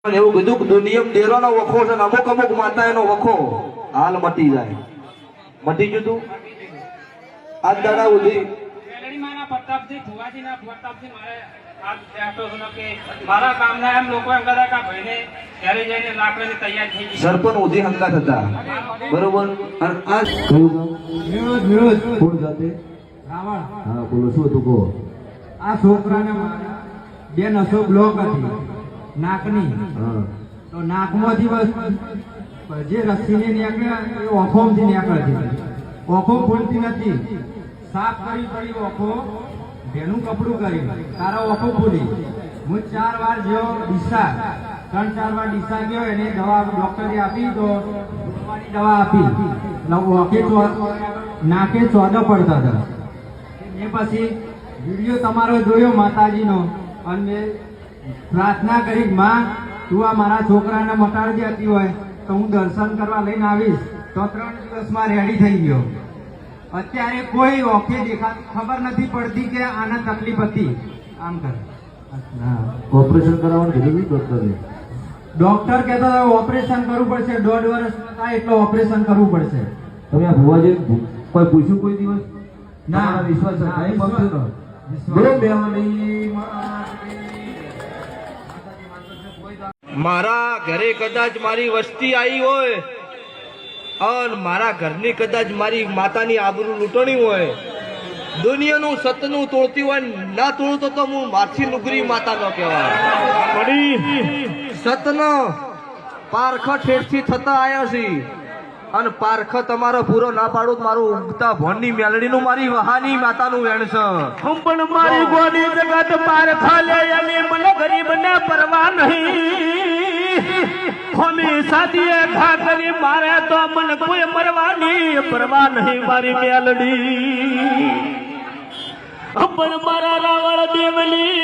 એવું કીધું કે દુનિયમ ડેરોનો વખો છે ને અમુક અમુક માતા એનો વખો હાલ મટી જાય. મટી ગયું તું આજ દાડા સુધી સરપંચ ઉધી હંગાત હતા બરોબર. અને આ હા બોલો શું હતું કહો. આ છોકરાને બે નસો બ્લોક હતી નાકની. તો નાકમાંથી જે રસીને નીકળે એ ઓખોમથી નીકળે છે. ઓખો ખોલતી નથી. સાફ કરી પડી ઓખો ભેનું કપડું કરી તારા ઓખો ખોલી. હું 4 વાર જેવો ડીસા 3-4 વાર ડીસા ગયો એને દવા ડોક્ટરે આપી તો દવા આપી નાકે ચોદો પડતા હતા. એ પછી વિડીયો તમારો જોયો માતાજીનો અને પ્રાર્થના કરી માં તું આ મારા છોકરાને મટાડી દેતી હોય તો હું દર્શન કરવા લઈને આવીશ. તો 3 દિવસમાં રેડી થઈ ગયો. અત્યારે કોઈ ઓકે ખબર નથી પડતી કે આને તકલીફ હતી. આમ કરે ઓપરેશન કરાવવાનું કીધું ડોક્ટરે. ડોક્ટર કહેતા ઓપરેશન કરવું પડશે 1.5 વર્ષ થાય એટલે ઓપરેશન કરવું પડશે. તમે આ ભુવાજી કોઈ પૂછ્યું કોઈ દિવસ? ના વિશ્વાસ નહીં બનતો. મારા ઘરે કદાચ મારી વસ્તી આવી હોય અને મારા ઘરની કદાચ મારી માતાની આબરૂ લૂંટણી હોય, દુનિયાનું સતનું તોડતી હોય ના તોડતો તો હું માછી નુગરી માતા નો કહેવાય. સતનો પારખો ઠેઠથી થતા આવ્યા છે અને પારખો તમારો પૂરો ના પાડું મારું ઉગતા ભોનની મેલડીનું મારી વહાની માતાનું વેણ છે. હું પણ મારી ગોડી જગત પારખા લે અને મને ગરીબને પરવા નહીં. ખોમી સાદીએ ઘા કરી મારે તો મને કોઈ મરવાની પરવા નહીં મારી મેલડી. પણ મારા રાવળ દેવલી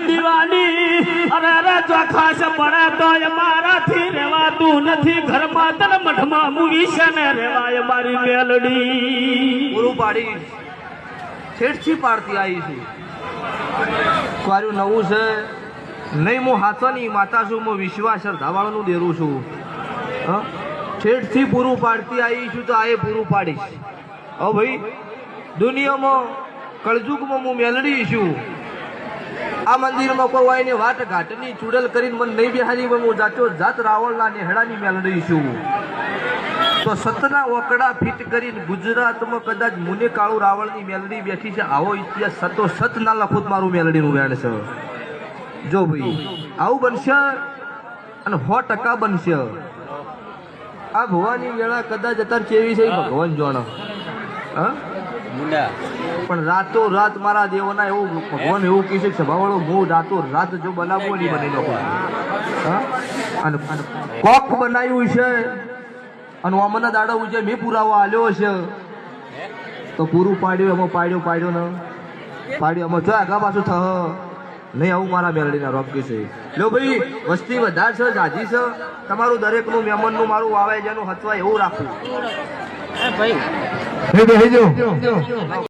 દીવાની અરે રે ચોખાશ પડે તો મારાથી રેવાતું નથી. ઘરમાં તન મઠમાં મુવી છે ને રેવાય મારી મેલડી. પૂરું પાડી છેડછી પાડતી આવી છે. મારું નવું છે નહીં. હું હાથોની માતા છું. હું વિશ્વાસ શ્રદ્ધાવાળાનું દેરું છું. છેડથી પૂરું પાડતી આવી છું તો આ એ પૂરું પાડીશ. હવે ભાઈ દુનિયામાં કળજુગમાં હું મેલડી છું. આ મંદિરમાં કોઈ હોય ને વાટ ઘાટની ચૂડલ કરીને મને નહીં બેહારી હું જાતો જાત રાવણના નેહડાની મેલડી છું. તો સતના ઓકડા ફિટ કરીને ગુજરાતમાં કદાચ મુને કાળું રાવણની મેલડી બેઠી છે. આવો ઇતિહાસ સતો સત ના લખું મારું મેલડીનું વેણ છે. જો ભાઈ આવું બનશે અને 100% બનશે. આ ભવાની વેળા કદાચ અત્યારે કેવી છે ભગવાન જાણે. પણ રાતો રાત મારા દેવોના એવું ભગવાન એવું કહે છે સભાવાળો હું રાતો રાત જો બનાવવું નહીં બની નાખું. અને કોક બનાવ્યું છે અને અમને દાડો છે મેં પુરાવો આલ્યો છે તો પૂરું પાડ્યું એમાં પાડ્યો ને પાડ્યું એમાં જો આગા પાછું થ નહીં. આવું મારા મેલડીના રોગ છે. લો ભાઈ વસ્તી વધારે છે જાજી છે. તમારું દરેકનું મહેમાનનું મારું આવે જેનું હચવાય એવું રાખવું.